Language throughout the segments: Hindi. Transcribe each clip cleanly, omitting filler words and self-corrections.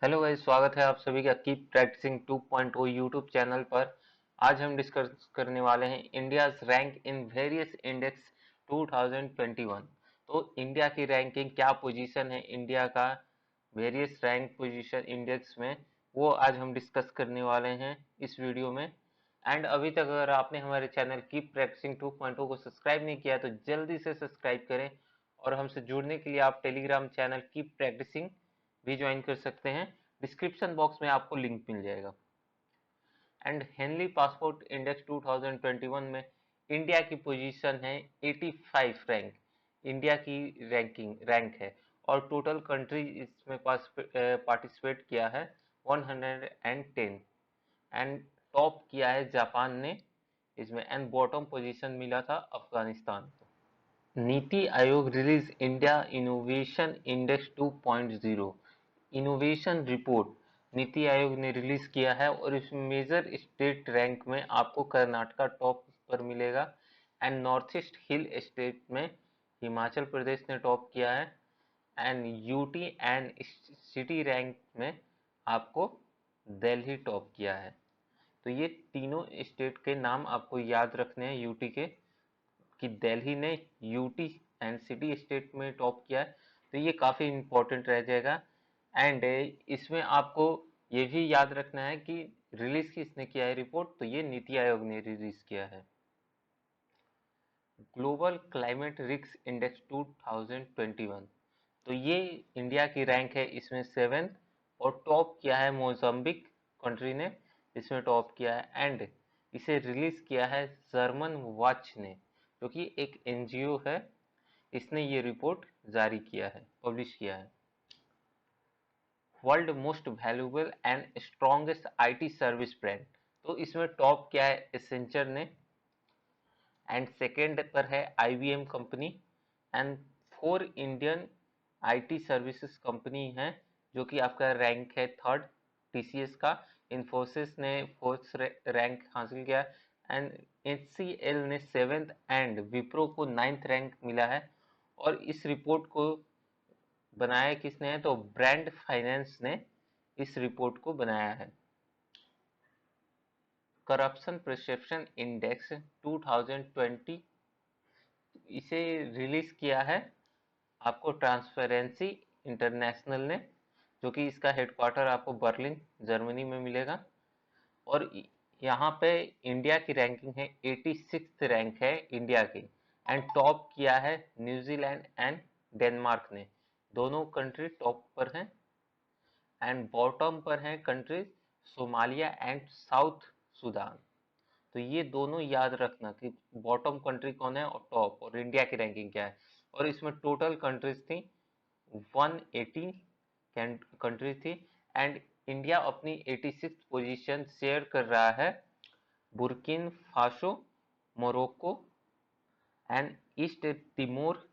हेलो गाइस, स्वागत है आप सभी का कीप प्रैक्टिसिंग 2.0 यूट्यूब चैनल पर। आज हम डिस्कस करने वाले हैं India's rank in various index 2021। तो इंडिया की रैंकिंग क्या पोजीशन है इंडिया का वेरियस रैंक पोजीशन इंडेक्स में, वो आज हम डिस्कस करने वाले हैं इस वीडियो में। एंड अभी तक अगर आपने हमारे चैनल कीप प्रैक्टिसिंग 2.0 को सब्सक्राइब नहीं किया तो जल्दी से सब्सक्राइब करें, और हमसे जुड़ने के लिए आप टेलीग्राम चैनल कीप प्रैक्टिसिंग भी ज्वाइन कर सकते हैं। डिस्क्रिप्शन बॉक्स में आपको लिंक मिल जाएगा। एंड हेनली पासपोर्ट इंडेक्स 2021 में इंडिया की पोजीशन है 85 रैंक। इंडिया की रैंक है, और टोटल कंट्री इसमें पार्टिसिपेट किया है 110। एंड टॉप किया है जापान ने इसमें, एंड बॉटम पोजीशन मिला था अफगानिस्तान को। NITI Aayog release India innovation index 2.0 innovation report NITI Aayog ने रिलीज किया है, और इस मेजर स्टेट रैंक में आपको कर्नाटका टॉप पर मिलेगा, and north east hill state में हिमाचल प्रदेश ने टॉप किया है, and UT and city rank में आपको दिल्ली टॉप किया है। तो ये तीनों स्टेट के नाम आपको याद रखने हैं यूटी के, कि दिल्ली ने यूटी एंड सिटी स्टेट में टॉप किया है। तो ये काफ़ी इम्पोर्टेंट रह जाएगा। एंड इसमें आपको ये भी याद रखना है कि रिलीज किसने किया है रिपोर्ट, तो ये नीति आयोग ने रिलीज किया है। ग्लोबल क्लाइमेट रिस्क इंडेक्स 2021, तो ये इंडिया की रैंक है इसमें 7th, और टॉप किया है मोजाम्बिक कंट्री ने, इसमें टॉप किया है। एंड इसे रिलीज किया है जर्मन वॉच ने, जो कि एक एनजीओ है, इसने ये रिपोर्ट जारी किया है, पब्लिश किया है। World most valuable and strongest IT service brand, तो इसमें टॉप किया है एसेंचर ने, एंड सेकेंड पर है IBM company, and 4 Indian IT services company है, जो कि आपका रैंक है थर्ड। टीसीएस का इन्फोसिस ने फोर्थ रैंक हासिल किया, एंड एचसीएल ने 7th, एंड विप्रो को 9th रैंक मिला है। और इस रिपोर्ट को बनाया किसने है, तो ब्रांड फाइनेंस ने इस रिपोर्ट को बनाया है। करप्शन परसेप्शन इंडेक्स 2020, इसे रिलीज किया है आपको ट्रांसपेरेंसी इंटरनेशनल ने, जो कि इसका हेडक्वार्टर आपको बर्लिन जर्मनी में मिलेगा। और यहाँ पे इंडिया की रैंकिंग है 86th रैंक है इंडिया की, एंड टॉप किया है न्यूजीलैंड एंड डेनमार्क ने, दोनों कंट्री टॉप पर हैं। एंड बॉटम पर हैं country Somalia and south Sudan. तो ये दोनों याद रखना कि बॉटम कंट्री कौन है और टॉप, और इंडिया की रैंकिंग क्या है। और इसमें टोटल कंट्रीज थी 180 कंट्री थी, एंड इंडिया अपनी 86th पोजीशन शेयर कर रहा है Burkina Faso, Morocco, and East Timor,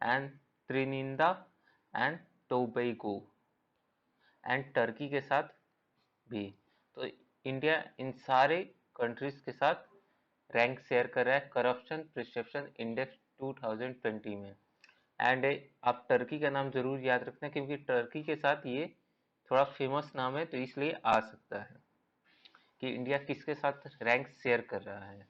and Trinidad and Tobago, and Turkey के साथ भी। तो इंडिया इन सारे कंट्रीज के साथ रैंक शेयर कर रहा है करप्शन परसेप्शन इंडेक्स 2020 में। एंड आप टर्की का नाम जरूर याद रखना, क्योंकि टर्की के साथ ये थोड़ा फेमस नाम है, तो इसलिए आ सकता है कि इंडिया किसके साथ रैंक शेयर कर रहा है।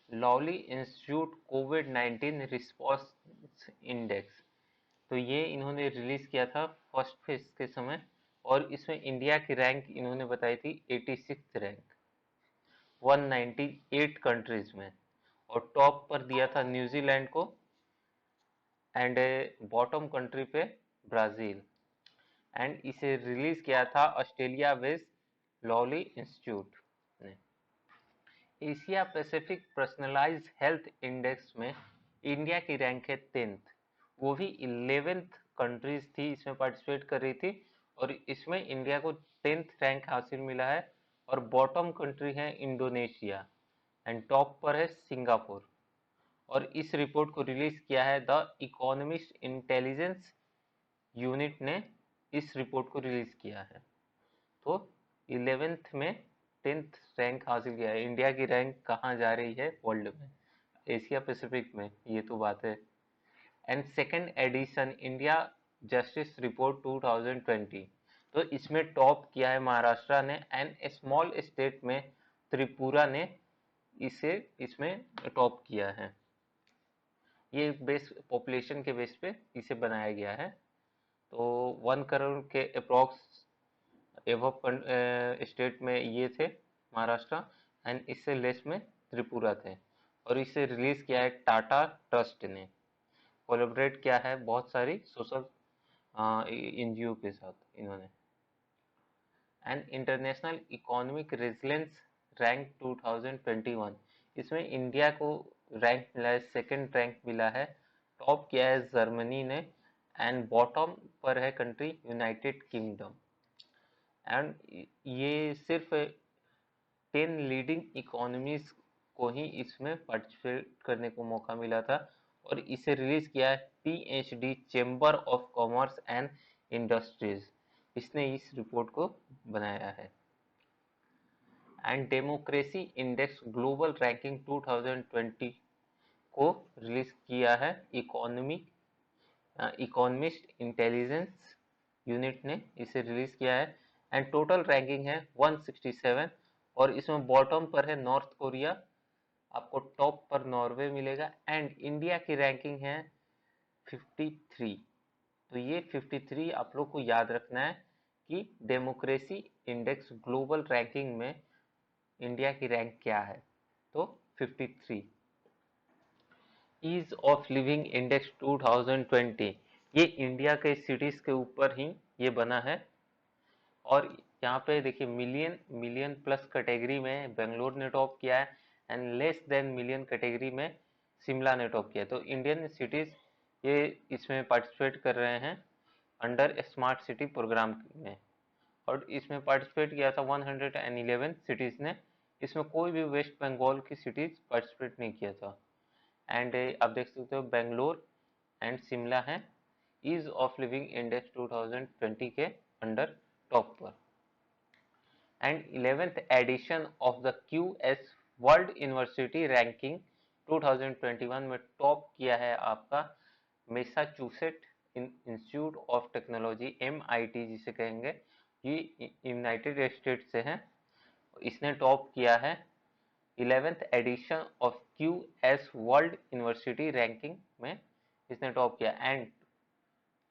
लवली इंस्टीट्यूट कोविड-19 रिस्पॉन्स इंडेक्स, तो ये इन्होंने रिलीज किया था फर्स्ट फेज के समय, और इसमें इंडिया की रैंक इन्होंने बताई थी 86th रैंक 198 कंट्रीज में, और टॉप पर दिया था न्यूजीलैंड को, एंड बॉटम कंट्री पे ब्राजील। एंड इसे रिलीज किया था ऑस्ट्रेलिया बेस्ड लॉली इंस्टीट्यूट ने। Asia Pacific personalised health index में इंडिया की रैंक है 10th, वो भी 11th कंट्रीज थी इसमें पार्टिसिपेट कर रही थी, और इसमें इंडिया को 10th रैंक हासिल मिला है। और बॉटम कंट्री है इंडोनेशिया, एंड टॉप पर है सिंगापुर। और इस रिपोर्ट को रिलीज किया है द इकोनॉमिस्ट इंटेलिजेंस यूनिट ने, इस रिपोर्ट को रिलीज किया है। तो 11th में 10th रैंक हासिल किया है। इंडिया की रैंक कहाँ जा रही है वर्ल्ड में, एशिया पैसिफिक में, ये तो बात है। And second edition India justice report 2020। तो इसमें टॉप किया है महाराष्ट्र ने, एंड स्मॉल स्टेट में त्रिपुरा ने इसे इसमें टॉप किया है। ये बेस पॉपुलेशन के बेस पे इसे बनाया गया है। तो 1 करोड़ के अप्रॉक्स एवब स्टेट में ये थे महाराष्ट्र, एंड इससे लेस में त्रिपुरा थे। और इसे रिलीज किया है टाटा ट्रस्ट ने, कोलैबोरेट किया है बहुत सारी सोशल एनजीओ के साथ इन्होंने। And international economic resilience rank 2021, इसमें इंडिया को रैंक मिला है, सेकंड रैंक मिला है। टॉप किया है जर्मनी ने, एंड बॉटम पर है कंट्री यूनाइटेड किंगडम। एंड ये सिर्फ 10 लीडिंग इकोनॉमीज को ही इसमें पार्टिसिपेट करने को मौका मिला था। और इसे रिलीज किया है PhD chamber of commerce and industries, इसने इस रिपोर्ट को बनाया है। And democracy index global ranking 2020 को रिलीज किया है इकोनॉमिस्ट इंटेलिजेंस यूनिट ने इसे रिलीज किया है। एंड टोटल रैंकिंग है 167, और इसमें बॉटम पर है नॉर्थ कोरिया, आपको टॉप पर नॉर्वे मिलेगा, एंड इंडिया की रैंकिंग है 53। तो ये 53 आप लोग को याद रखना है कि डेमोक्रेसी इंडेक्स ग्लोबल रैंकिंग में इंडिया की रैंक क्या है, तो 53। ईज ऑफ लिविंग इंडेक्स 2020, ये इंडिया के सिटीज के ऊपर ही ये बना है। और यहाँ पे देखिए मिलियन प्लस कैटेगरी में बेंगलोर ने टॉप किया है, and less than million category में शिमला ने टॉप किया है। तो इंडियन सिटीज ये इसमें पार्टिसिपेट कर रहे हैं अंडर स्मार्ट सिटी प्रोग्राम में। और इसमें पार्टिसिपेट किया था 111 सिटीज ने, इसमें कोई भी वेस्ट बंगाल की सिटीज पार्टिसिपेट नहीं किया था। एंड आप देख सकते हो बेंगलोर एंड शिमला है ईज ऑफ लिविंग इंडेक्स 2020 के अंडर टॉप पर। And 11th edition of the QS world university ranking 2021 में टॉप किया है आपका Massachusetts Institute of Technology MIT जिसे कहेंगे, ये यूनाइटेड स्टेट्स से है। इसने टॉप किया है 11th edition of QS world university ranking में, इसने टॉप किया। एंड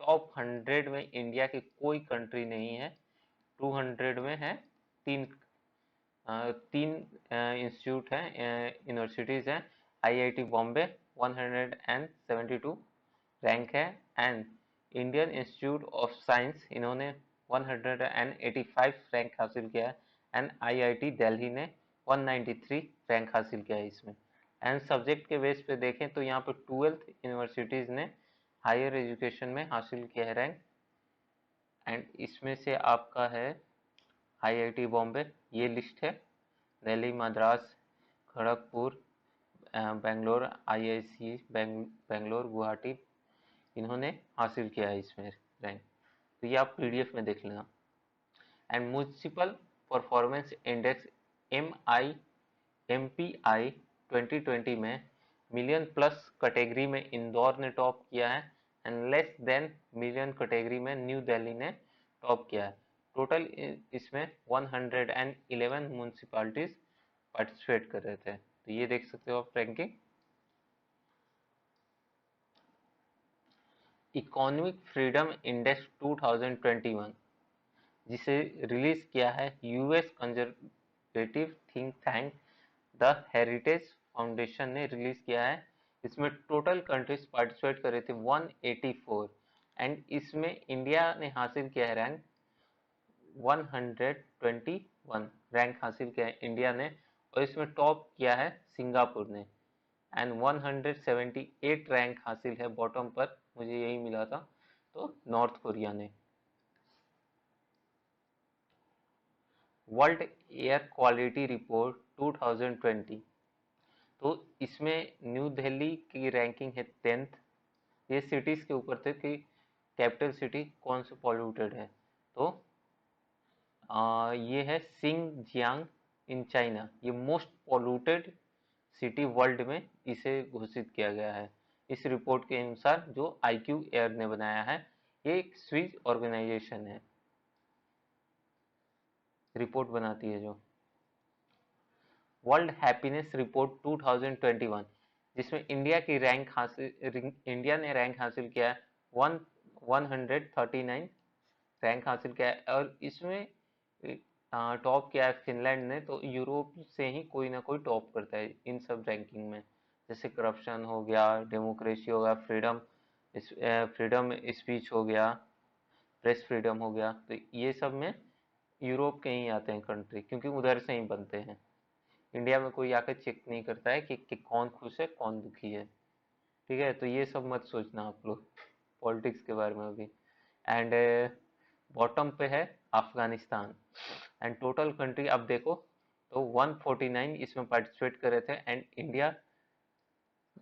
टॉप 100 में इंडिया की कोई कंट्री नहीं है, 200 में है। तीन तीन इंस्टीट्यूट हैं, यूनिवर्सिटीज हैं। IIT बॉम्बे 172 रैंक है, and Indian institute of science इन्होंने 185 रैंक हासिल किया है, एंड IIT दिल्ली ने 193 रैंक हासिल किया है इसमें। एंड सब्जेक्ट के बेस पे देखें तो यहाँ पे 12th यूनिवर्सिटीज ने हायर एजुकेशन में हासिल किया है रैंक, एंड इसमें से आपका है IIT बॉम्बे, ये लिस्ट है, दिल्ली, मद्रास, खड़गपुर, बेंगलोर, IIC बेंगलोर, गुवाहाटी, इन्होंने हासिल किया है इसमें रैंक। तो ये आप PDF में देख लेना। And municipal performance index MPI 2020 में मिलियन प्लस कैटेगरी में इंदौर ने टॉप किया है, and less than million category में न्यू दिल्ली ने टॉप किया है। टोटल इसमें 111 म्यूनसिपालिटीज पार्टिसिपेट कर रहे थे। तो ये देख सकते हो आप रैंकिंग। इकोनॉमिक फ्रीडम इंडेक्स 2021 जिसे रिलीज किया है US conservative think tank the heritage foundation ने रिलीज किया है। इसमें टोटल कंट्रीज पार्टिसिपेट कर रहे थे 184, एंड इसमें इंडिया ने हासिल किया है रैंक 121 रैंक हासिल किया है इंडिया ने। और इसमें टॉप किया है सिंगापुर ने, एंड 178 रैंक हासिल है बॉटम पर, मुझे यही मिला था, तो नॉर्थ कोरिया ने। वर्ल्ड एयर क्वालिटी रिपोर्ट 2020, तो इसमें न्यू दिल्ली की रैंकिंग है 10th। ये सिटीज के ऊपर थे कि कैपिटल सिटी कौन से पॉल्यूटेड है, तो ये है सिंगजियांग इन चाइना, ये मोस्ट पॉल्यूटेड सिटी वर्ल्ड में इसे घोषित किया गया है इस रिपोर्ट के अनुसार जो IQ एयर ने बनाया है। ये एक स्विस ऑर्गेनाइजेशन है, रिपोर्ट बनाती है जो। वर्ल्ड हैप्पीनेस रिपोर्ट 2021, जिसमें इंडिया ने रैंक हासिल किया है 139 रैंक हासिल किया है। और इसमें टॉप किया है फिनलैंड ने। तो यूरोप से ही कोई ना कोई टॉप करता है इन सब रैंकिंग में, जैसे करप्शन हो गया, डेमोक्रेसी हो गया, फ्रीडम स्पीच हो गया, प्रेस फ्रीडम हो गया। तो ये सब में यूरोप के ही आते हैं कंट्री, क्योंकि उधर से ही बनते हैं। इंडिया में कोई आकर चेक नहीं करता है कि कौन खुश है कौन दुखी है। ठीक है, तो ये सब मत सोचना आप लोग पॉलिटिक्स के बारे में अभी। एंड बॉटम पे है अफगानिस्तान। एंड टोटल कंट्री अब देखो तो 149 इसमें पार्टिसिपेट कर रहे थे, एंड इंडिया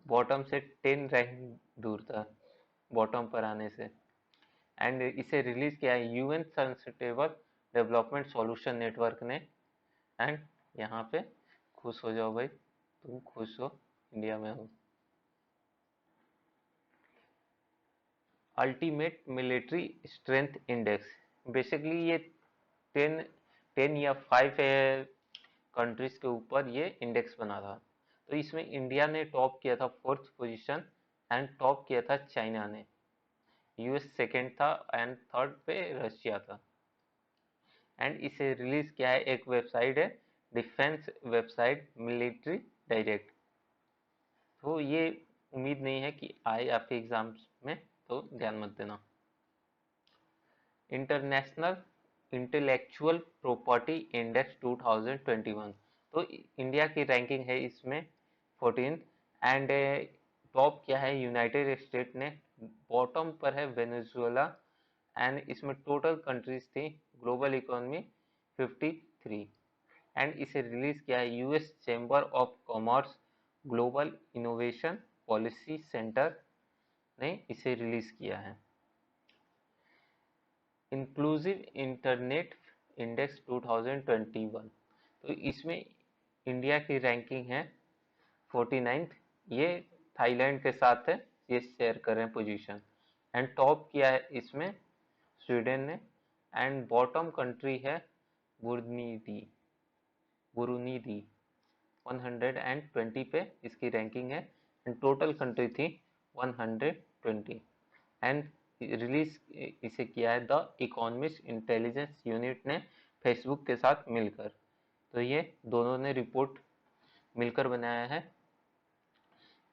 बॉटम से 10 रैंक दूर था बॉटम पर आने से। एंड इसे रिलीज किया है UN sustainable development solution network ने। एंड यहाँ पे खुश हो जाओ भाई, तुम खुश हो, इंडिया में हो। Ultimate military strength index, basically ये 10 10 या 5 कंट्रीज के ऊपर ये इंडेक्स बना था। तो इसमें इंडिया ने टॉप किया था 4th पोजीशन, एंड टॉप किया था चाइना ने। यूएस सेकेंड था, एंड थर्ड पे रशिया था। एंड इसे रिलीज किया है, एक वेबसाइट है डिफेंस वेबसाइट मिलिट्री डायरेक्ट। तो ये उम्मीद नहीं है कि आए आपके एग्जाम्स में, तो ध्यान मत देना। इंटरनेशनल इंटेलेक्चुअल प्रॉपर्टी इंडेक्स 2021, तो इंडिया की रैंकिंग है इसमें 14th। एंड टॉप क्या है यूनाइटेड स्टेट ने, बॉटम पर है वेनेजुएला। एंड इसमें टोटल कंट्रीज थी ग्लोबल इकोनॉमी 53। एंड इसे रिलीज किया है US chamber of commerce global innovation policy centre ने इसे रिलीज किया है। इंक्लूसिव इंटरनेट इंडेक्स 2021, तो इसमें इंडिया की रैंकिंग है 49th। ये थाईलैंड के साथ है, ये शेयर कर रहे हैं पोजीशन। एंड टॉप किया है इसमें स्वीडन ने। एंड बॉटम कंट्री है बुरुंडी। बुरुंडी 120 पे इसकी रैंकिंग है, एंड टोटल कंट्री थी 120। एंड रिलीज इसे किया है द इकोनॉमिस्ट इंटेलिजेंस यूनिट ने फेसबुक के साथ मिलकर। तो ये दोनों ने रिपोर्ट मिलकर बनाया है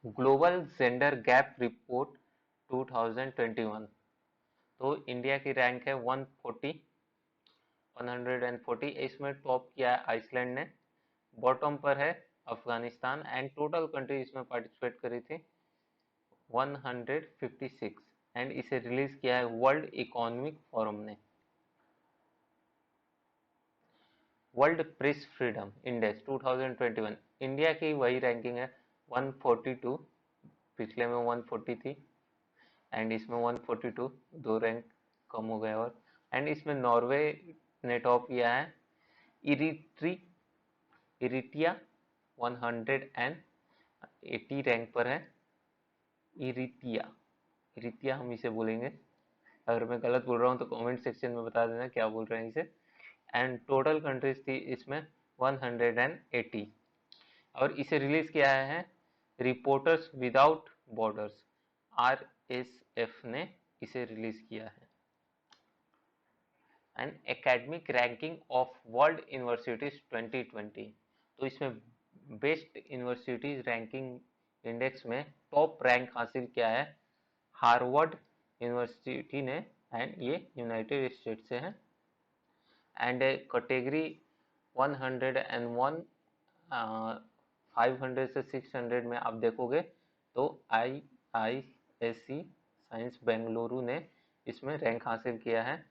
ग्लोबल जेंडर गैप रिपोर्ट 2021। तो इंडिया की रैंक है 140। इसमें टॉप किया है आइसलैंड ने, बॉटम पर है अफगानिस्तान। एंड टोटल कंट्री इसमें पार्टिसिपेट करी थी 156। एंड इसे रिलीज किया है वर्ल्ड इकोनॉमिक फोरम ने। World press freedom index 2021, India की वही रैंकिंग है 142। पिछले में 140 थी, एंड इसमें 142, 2 रैंक कम हो गए। और एंड इसमें नॉर्वे ने टॉप किया है। इरिटिया 180 रैंक पर है। इरिटिया इरिटिया हम इसे बोलेंगे, अगर मैं गलत बोल रहा हूँ तो कमेंट सेक्शन में बता देना क्या बोल रहे हैं इसे। एंड टोटल कंट्रीज थी इसमें 180। और इसे रिलीज किया है रिपोर्टर्स विदाउट बॉर्डर्स, RSF ने इसे रिलीज किया है। And academic ranking of world universities 2020, तो इसमें बेस्ट यूनिवर्सिटीज रैंकिंग इंडेक्स में टॉप रैंक हासिल किया है हार्वर्ड यूनिवर्सिटी ने। एंड ये यूनाइटेड स्टेट से है। एंड कैटेगरी 101, 500 से 600 में आप देखोगे तो IISc साइंस बेंगलुरु ने इसमें रैंक हासिल किया है।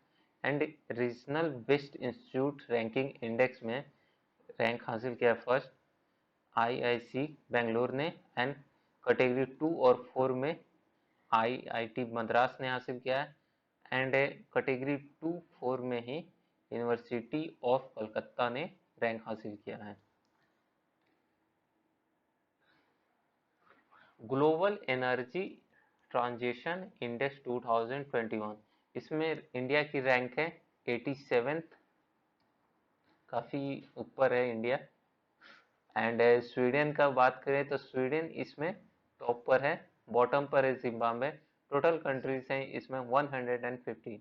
And regional best institute ranking index में रैंक हासिल किया फर्स्ट IIC बेंगलोर ने। एंड कैटेगरी 2 और 4 में IIT मद्रास ने हासिल किया है। एंड कैटेगरी 2 4 में ही यूनिवर्सिटी ऑफ कलकत्ता ने रैंक हासिल किया है। ग्लोबल एनर्जी ट्रांजिशन इंडेक्स 2021, इसमें इंडिया की रैंक है 87th, काफी ऊपर है इंडिया। एंड स्वीडन का बात करें तो स्वीडन इसमें टॉप पर है, बॉटम पर है जिम्बाब्वे। टोटल कंट्रीज हैं इसमें 150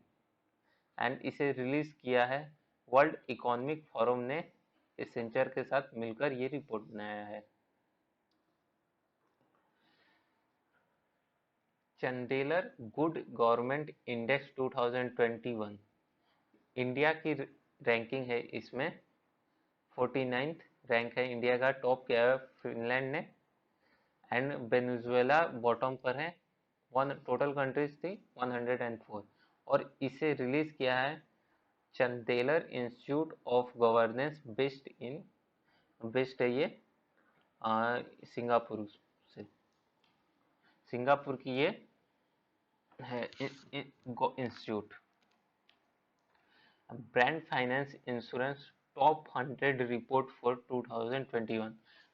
एंड इसे रिलीज किया है वर्ल्ड इकोनॉमिक फोरम ने एसेंचर के साथ मिलकर ये रिपोर्ट बनाया है। चंदेलर गुड गवर्नमेंट इंडेक्स 2021, इंडिया की रैंकिंग है इसमें 49th रैंक है इंडिया का। टॉप किया है फिनलैंड ने एंड वेनेजुएला बॉटम पर है। वन टोटल कंट्रीज थी 104 और इसे रिलीज किया है चंदेलर इंस्टीट्यूट ऑफ गवर्नेंस बेस्ड है ये सिंगापुर से, सिंगापुर की ये है institute. Brand finance insurance top 100 report for 2021,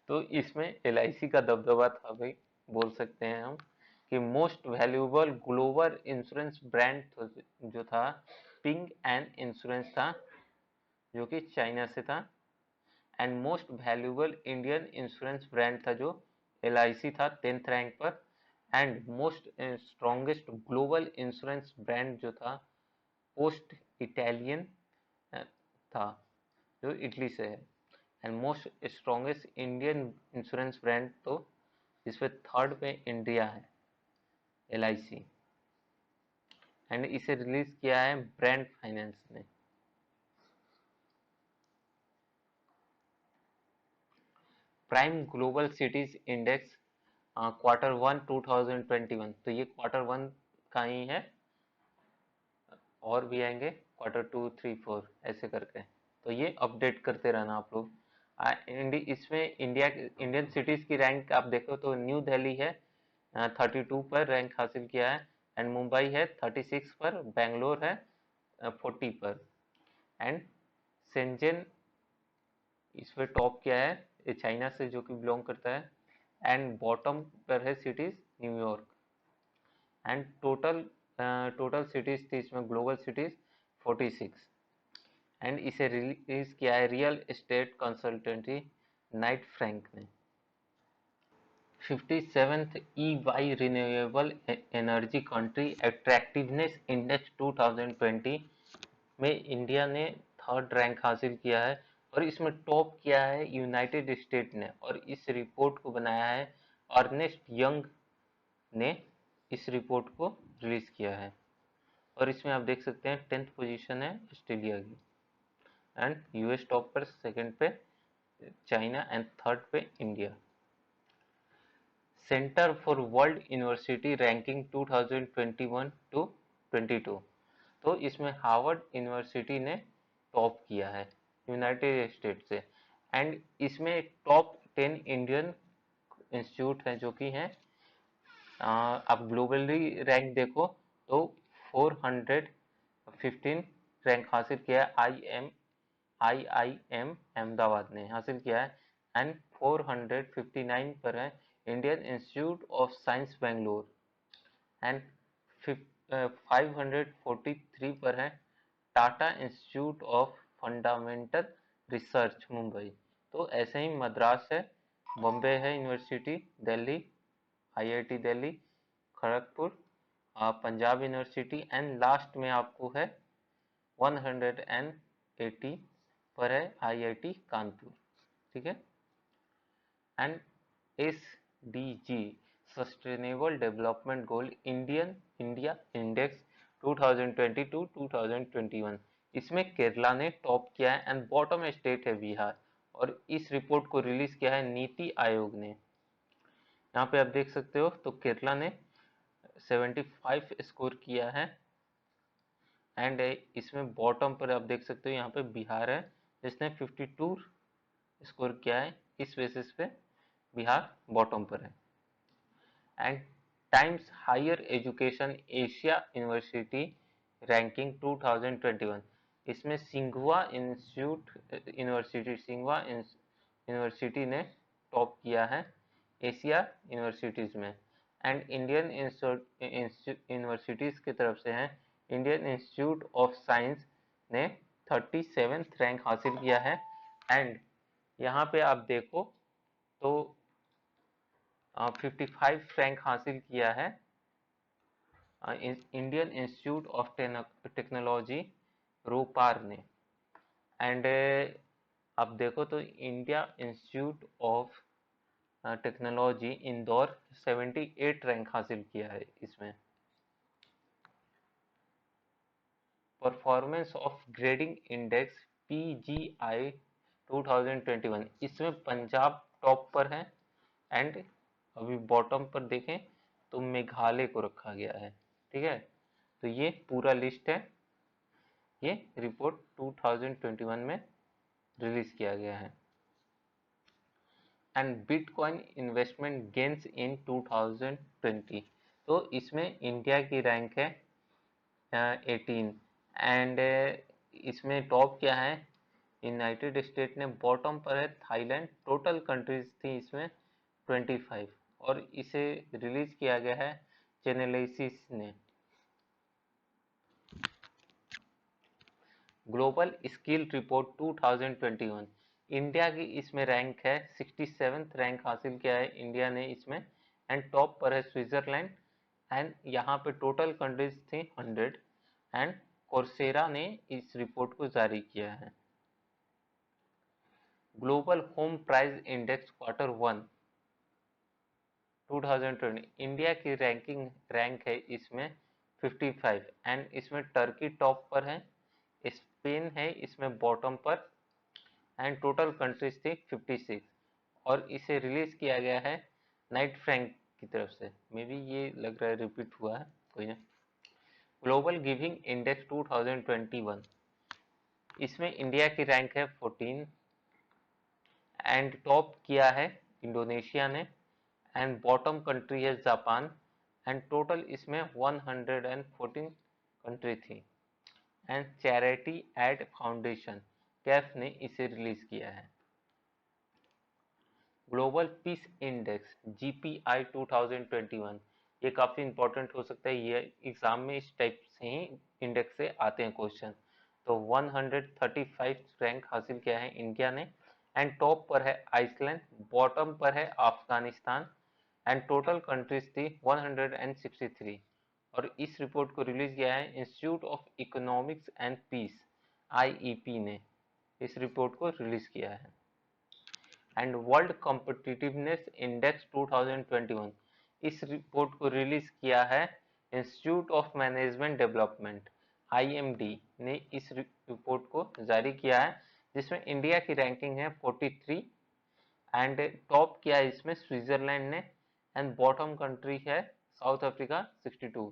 तो इसमें LIC का दबदबा था भाई, बोल सकते हैं हम कि most valuable global insurance brand जो था पिंग एंड इंश्योरेंस था जो कि चाइना से था। And most valuable Indian insurance brand था जो LIC था 10th रैंक पर। And most strongest global insurance brand जो था पोस्ट इटालियन था जो इटली से है। And most strongest Indian insurance brand तो इसमें थर्ड पे इंडिया है LIC। एंड इसे रिलीज किया है ब्रांड फाइनेंस ने। Prime global cities index Q1 2021, तो ये Q1 का ही है, और भी आएंगे Q2 3 4 ऐसे करके, तो ये अपडेट करते रहना आप लोग। इसमें इंडियन सिटीज की रैंक आप देखो तो न्यू दिल्ली है 32 पर रैंक हासिल किया है। एंड मुंबई है 36 पर, बेंगलोर है 40 पर। एंड शेंजन इसमें टॉप किया है, ये चाइना से जो कि बिलोंग करता है। एंड बॉटम पर है cities New York. And total cities थी इसमें ग्लोबल सिटीज 46। एंड इसे रिलीज किया है real estate consultancy Knight Frank ने। 57th EY renewable energy country attractiveness index 2020 में इंडिया ने थर्ड रैंक हासिल किया है और इसमें टॉप किया है यूनाइटेड स्टेट ने। और इस रिपोर्ट को बनाया है अर्नेस्ट यंग ने, इस रिपोर्ट को रिलीज किया है। और इसमें आप देख सकते हैं 10th पोजीशन है ऑस्ट्रेलिया की। एंड US टॉप पर, सेकंड पे चाइना एंड थर्ड पे India. Center for World university ranking 2021 to 22, तो इसमें हार्वर्ड यूनिवर्सिटी ने टॉप किया है यूनाइटेड स्टेट से। एंड इसमें टॉप 10 इंडियन इंस्टीट्यूट हैं जो कि हैं, आप ग्लोबली रैंक देखो तो 415 रैंक हासिल किया है IIM अहमदाबाद ने हासिल किया है। एंड 459 पर है Indian institute of science Bangalore. And 543 पर है Tata institute of fundamental research Mumbai. तो ऐसे ही मद्रास है, बॉम्बे है university, Delhi IIT Delhi, Kharagpur, Punjab university. And last में आपको है 180 पर है IIT कानपुर। ठीक है। And SDG sustainable development goal India index 2020-2021, इसमें केरला ने टॉप किया है एंड बॉटम स्टेट है बिहार। और इस रिपोर्ट को रिलीज किया है नीति आयोग ने। यहाँ पे आप देख सकते हो तो केरला ने 75 स्कोर किया है। एंड इसमें बॉटम पर आप देख सकते हो यहाँ पे बिहार है जिसने 52 स्कोर किया है, इस बेसिस पे बिहार बॉटम पर है। And Times Higher Education Asia University ranking 2021, इसमें सिंघुआ यूनिवर्सिटी ने टॉप किया है एशिया यूनिवर्सिटीज में। एंड इंडियन यूनिवर्सिटीज की तरफ से हैं इंडियन इंस्टीट्यूट ऑफ साइंस ने 37th रैंक हासिल किया है। एंड यहाँ पे आप देखो तो 55 रैंक हासिल किया है इंडियन इंस्टीट्यूट ऑफ टेक्नोलॉजी रोपार ने। एंड आप देखो तो India institute of technology Indore 78 rank हासिल किया है इसमें। Performance of grading index PGI 2021, इसमें पंजाब टॉप पर है। एंड अभी बॉटम पर देखें तो मेघालय को रखा गया है। ठीक है, तो ये पूरा लिस्ट है, ये रिपोर्ट 2021 में रिलीज किया गया है। एंड बिटकॉइन इन्वेस्टमेंट गेन्स इन 2020, तो इसमें इंडिया की रैंक है 18। एंड इसमें टॉप क्या है, यूनाइटेड स्टेट ने, बॉटम पर है थाईलैंड। टोटल कंट्रीज थी इसमें 25 और इसे रिलीज किया गया है चैनलाइसिस ने। ग्लोबल स्किल रिपोर्ट 2021, इंडिया की इसमें रैंक है 67th रैंक हासिल किया है इंडिया ने इसमें। एंड टॉप पर है स्विट्जरलैंड। एंड यहाँ पे टोटल कंट्रीज थी 100। एंड कोर्सेरा ने इस रिपोर्ट को जारी किया है। Global home price index Q1 2020, India की रैंक है इसमें 55। एंड इसमें टर्की टॉप पर है, स्पेन है इसमें बॉटम पर। एंड टोटल कंट्रीज थी 56 और इसे रिलीज किया गया है नाइट फ्रैंक की तरफ से। मे बी ये लग रहा है रिपीट हुआ है, कोई ना। ग्लोबल गिविंग इंडेक्स 2021, इसमें इंडिया की रैंक है 14। एंड टॉप किया है इंडोनेशिया ने। एंड बॉटम कंट्री है जापान। एंड टोटल इसमें 114 कंट्री थी। And Charity Aid Foundation CAF ने इसे रिलीज किया है। ग्लोबल पीस इंडेक्स GPI 2021, ये काफी इंपॉर्टेंट हो सकता है, ये एग्जाम में इस टाइप से ही इंडेक्स से आते हैं क्वेश्चन। तो 135 रैंक हासिल किया है इंडिया ने। एंड टॉप पर है आइसलैंड, बॉटम पर है अफगानिस्तान। एंड टोटल कंट्रीज थी 163 और इस रिपोर्ट को रिलीज किया है Institute of Economics and Peace IEP ने इस रिपोर्ट को रिलीज किया है। एंड वर्ल्ड कॉम्पिटिटिवनेस इंडेक्स 2021, इस रिपोर्ट को रिलीज किया है Institute of management development IMD ने इस रिपोर्ट को जारी किया है, जिसमें इंडिया की रैंकिंग है 43। एंड टॉप किया है इसमें स्विट्जरलैंड ने। एंड बॉटम कंट्री है south Africa 62।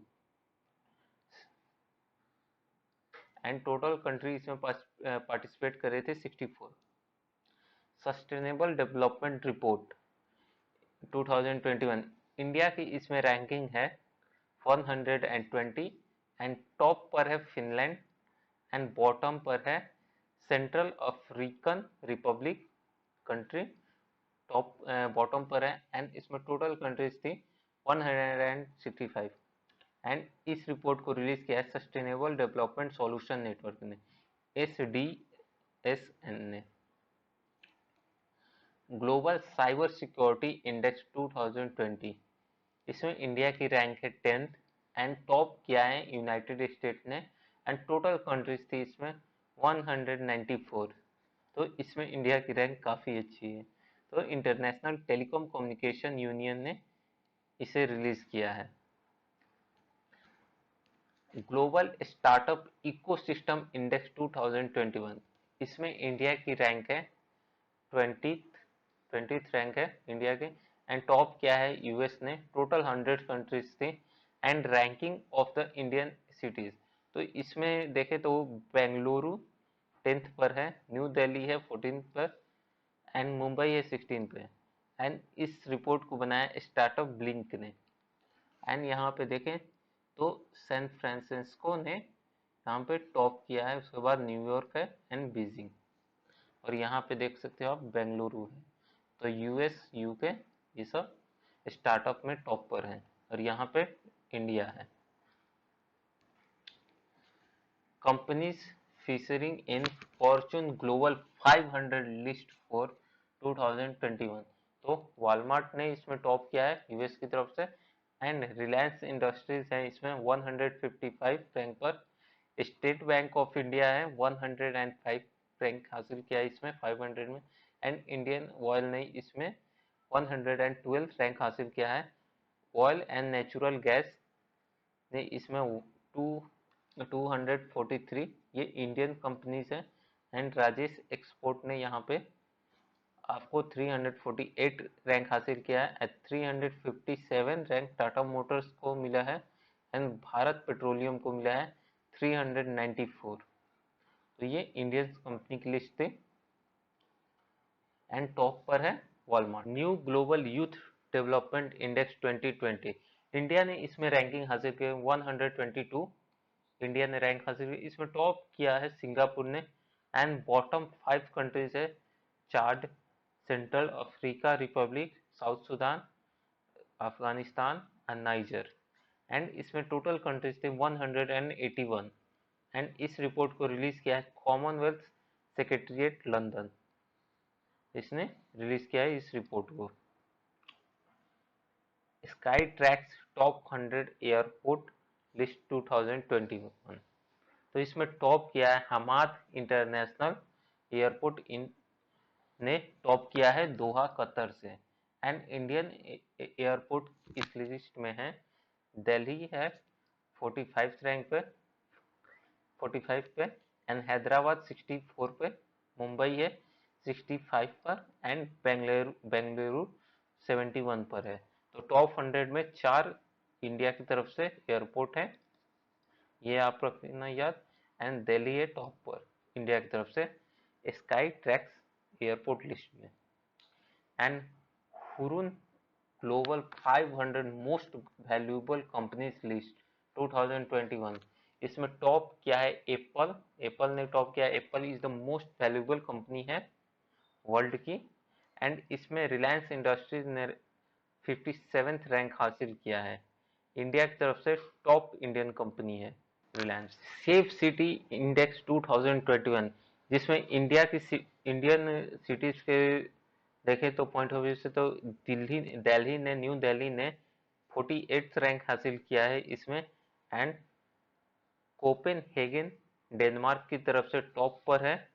And total country इसमें पार्टिसिपेट कर रहे थे 64। सस्टेनेबल डेवलपमेंट रिपोर्ट 2021, इंडिया की इसमें रैंकिंग है 120। एंड टॉप पर है फिनलैंड। एंड बॉटम पर है central African Republic country, top bottom पर है। एंड इसमें टोटल कंट्रीज थी 165। एंड इस रिपोर्ट को रिलीज किया है सस्टेनेबल डेवलपमेंट सॉल्यूशन नेटवर्क ने, SDSN ने। ग्लोबल साइबर सिक्योरिटी इंडेक्स 2020, इसमें इंडिया की रैंक है 10th। एंड टॉप किया है यूनाइटेड स्टेट ने। एंड टोटल कंट्रीज थी इसमें 194। तो इसमें इंडिया की रैंक काफ़ी अच्छी है। तो इंटरनेशनल टेलीकॉम कम्युनिकेशन यूनियन ने इसे रिलीज किया है। ग्लोबल स्टार्टअप इकोसिस्टम इंडेक्स 2021, इसमें इंडिया की रैंक है 20th रैंक है इंडिया के। एंड टॉप क्या है यूएस ने। टोटल 100 कंट्रीज थी। And ranking of the Indian cities, तो इसमें देखें तो बेंगलुरु 10th पर है, न्यू दिल्ली है 14th पर। एंड मुंबई है 16th पे। एंड इस रिपोर्ट को बनाया स्टार्टअप ब्लिंक ने। एंड यहाँ पे देखें तो सैन फ्रांसिस्को ने यहाँ पे टॉप किया है, उसके बाद न्यूयॉर्क है एंड बीजिंग। और यहाँ पे देख सकते हो आप बेंगलुरु है। तो US UK ये सब स्टार्टअप में टॉप पर हैं और यहाँ पे इंडिया है। companies featuring in Fortune Global 500 list for 2021। तो वॉलमार्ट ने इसमें टॉप किया है यूएस की तरफ से, एंड रिलायंस इंडस्ट्रीज है इसमें 155 रैंक पर, स्टेट बैंक ऑफ इंडिया है 105 रैंक हासिल किया है इसमें 500 में, एंड इंडियन ऑयल ने इसमें 112 रैंक हासिल किया है। ऑयल एंड नेचुरल गैस ने इसमें 243, ये इंडियन कंपनीज है, एंड राजेश एक्सपोर्ट ने यहाँ पे आपको 348 रैंक हासिल किया है। 357 रैंक टाटा मोटर्स को मिला है, एंड भारत पेट्रोलियम को मिला है 394। तो ये इंडियन कंपनी की लिस्ट थी, एंड टॉप पर है Walmart. New global youth development index 2020, India ने इसमें रैंकिंग हासिल की 122, इंडिया ने रैंक हासिल की, इसमें टॉप किया है सिंगापुर ने, एंड बॉटम 5 कंट्रीज है Chad, Central Africa Republic, South Sudan, Afghanistan and Niger, and इसमें टोटल कंट्रीज थे 181, एंड इस रिपोर्ट को रिलीज किया है कॉमनवेल्थ सेक्रेटेरिएट लंदन, इसने रिलीज किया है इस रिपोर्ट को। Skytrax top 100 airport list 2021, तो इसमें टॉप किया है हमाद इंटरनेशनल एयरपोर्ट इन ने टॉप किया है दोहा कतर से, एंड इंडियन एयरपोर्ट इस लिस्ट में है, दिल्ली है 45 रैंक पे 45 पे, एंड हैदराबाद 64 पे, मुंबई है 65 पर, एंड बेंगलुरु 71 पर है। तो टॉप 100 में 4 इंडिया की तरफ से एयरपोर्ट है, ये आप रखना याद, एंड दिल्ली है टॉप पर इंडिया की तरफ से स्काई ट्रैक्स एयरपोर्ट लिस्ट में, and Hurun global 500 most valuable companies list 2021, इसमें टॉप क्या है एप्पल, एप्पल ने टॉप किया है, Apple is the most valuable company है वर्ल्ड की, एंड इसमें रिलायंस इंडस्ट्रीज ने 57th रैंक हासिल किया है, इंडिया की तरफ से टॉप इंडियन कंपनी है रिलायंस। सेफ सिटी इंडेक्स 2021, जिसमें इंडियन सिटीज के देखें तो पॉइंट ऑफ व्यू से, तो न्यू दिल्ली ने 48th रैंक हासिल किया है इसमें, एंड कोपेनहेगन डेनमार्क की तरफ से टॉप पर है,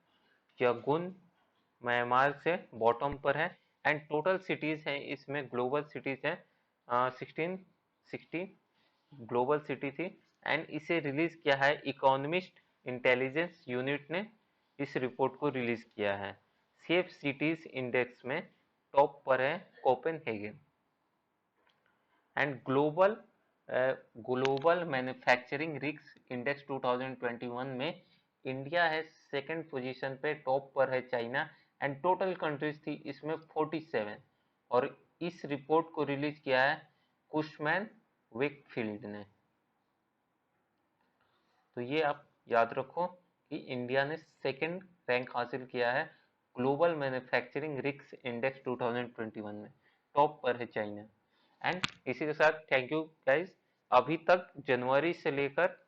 यंगून म्यांमार से बॉटम पर है, एंड टोटल सिटीज हैं इसमें ग्लोबल सिटीज हैं 1660 ग्लोबल सिटी थी, एंड इसे रिलीज किया है इकोनॉमिस्ट इंटेलिजेंस यूनिट ने इस रिपोर्ट को रिलीज किया है। सेफ सिटीज इंडेक्स में टॉप पर है Copenhagen, and global manufacturing risk index 2021 में इंडिया है सेकंड पोजीशन पे, टॉप पर है चाइना, एंड टोटल कंट्रीज थी इसमें 47, और इस रिपोर्ट को रिलीज किया है कुशमैन वेकफील्ड ने। तो ये आप याद रखो कि इंडिया ने सेकंड रैंक हासिल किया है ग्लोबल मैन्युफैक्चरिंग रिस्क इंडेक्स 2021 में, टॉप पर है चाइना। एंड इसी के साथ थैंक यू गाइज, अभी तक जनवरी से लेकर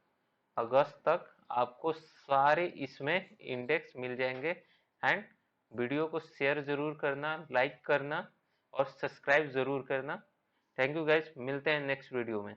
अगस्त तक आपको सारे इसमें इंडेक्स मिल जाएंगे, एंड वीडियो को शेयर जरूर करना, लाइक करना और सब्सक्राइब जरूर करना। थैंक यू गाइज, मिलते हैं नेक्स्ट वीडियो में।